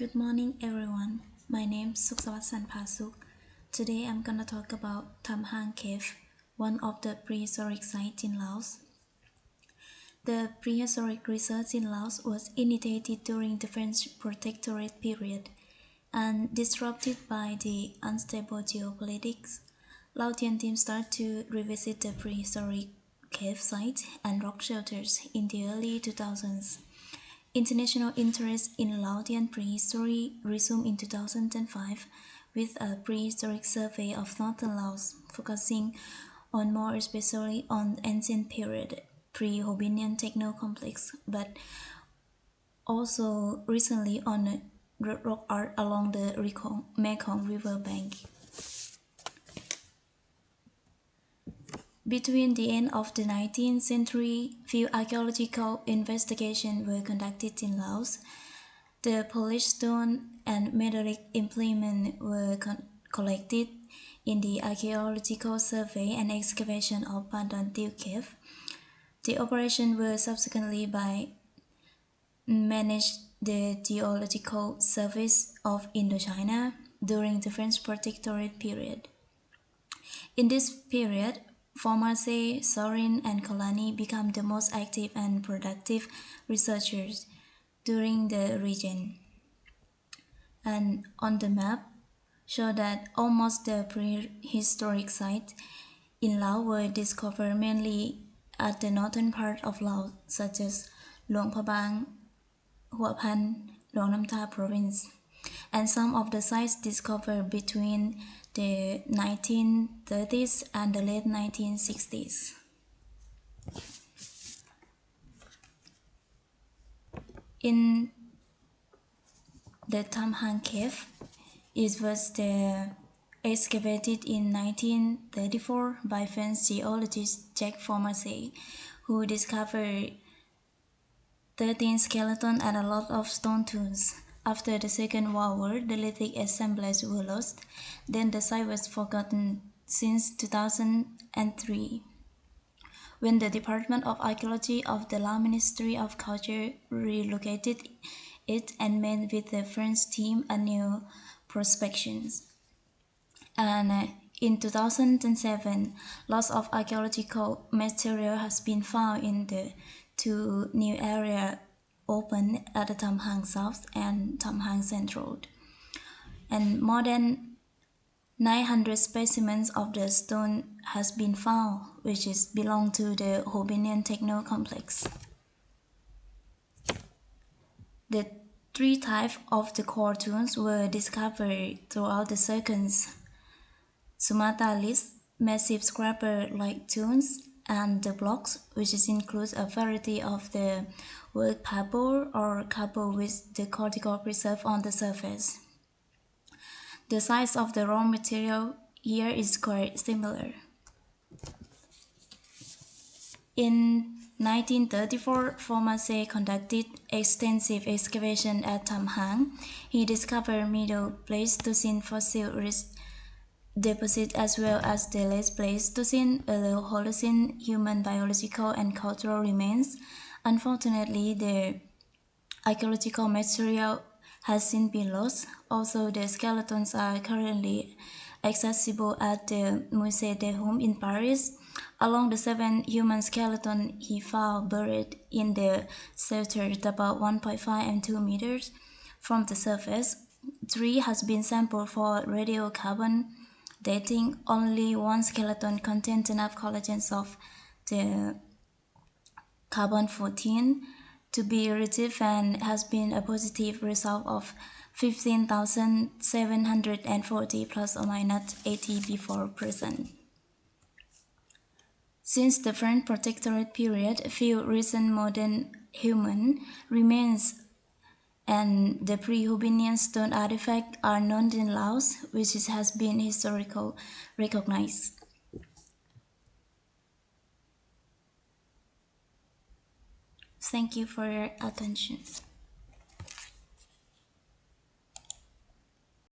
Good morning, everyone. My name is Souksavath Sanphasouk. Today I'm gonna talk about Tham Hang Cave, one of the prehistoric sites in Laos. The prehistoric research in Laos was initiated during the French protectorate period and disrupted by the unstable geopolitics. Laotian teams started to revisit the prehistoric cave sites and rock shelters in the early 2000s. International interest in Laotian prehistory resumed in 2005 with a prehistoric survey of northern Laos, focusing on more especially on ancient period pre-Hobbinian techno-complex, but also recently on rock art along the Mekong River bank. Between the end of the 19th century, few archaeological investigations were conducted in Laos. The polished stone and metallic implements were collected in the Archaeological Survey and Excavation of Bandon Tiêu Cave. The operation was subsequently managed the Geological Service of Indochina during the French protectorate period. In this period, Formarse, Sorin, and Kolani became the most active and productive researchers during the region. And on the map, show that almost the prehistoric sites in Laos were discovered mainly at the northern part of Laos, such as Luang Prabang, Hua Phan, Luang Nam Ta province, and some of the sites discovered between the 1930s and the late 1960s. In the Tham Hang Cave, it was excavated in 1934 by French geologist Jacques Formarse, who discovered 13 skeletons and a lot of stone tools. After the Second World War, the lithic assemblages were lost. Then the site was forgotten since 2003, when the Department of Archaeology of the Lao Ministry of Culture relocated it and made with the French team a new prospections. And in 2007, lots of archaeological material has been found in the two new areas opened at the Tham Hang South and Tham Hang Central. And more than 900 specimens of the stone has been found, which belong to the Hobbinian techno-complex. The three types of the core tools were discovered throughout the circles: Sumata list, massive scraper-like tools, and the blocks, which includes a variety of the work pebble or cobble with the cortical preserve on the surface. The size of the raw material here is quite similar. In 1934, Formarse conducted extensive excavation at Tham Hang. He discovered Middle Pleistocene fossil deposit as well as the late Pleistocene, Holocene human biological and cultural remains. Unfortunately, the archaeological material has since been lost. Also, the skeletons are currently accessible at the Musée des Hommes in Paris. Along the 7 human skeleton he found buried in the shelter about 1.5 and 2 meters from the surface. 3 has been sampled for radiocarbon dating. Only one skeleton contains enough collagens of the carbon-14 to be retrieved and has been a positive result of 15,740 plus or minus 80 before present. Since the French protectorate period, few recent modern human remains and the pre-Hobbinian stone artifacts are known in Laos, which has been historically recognized. Thank you for your attention.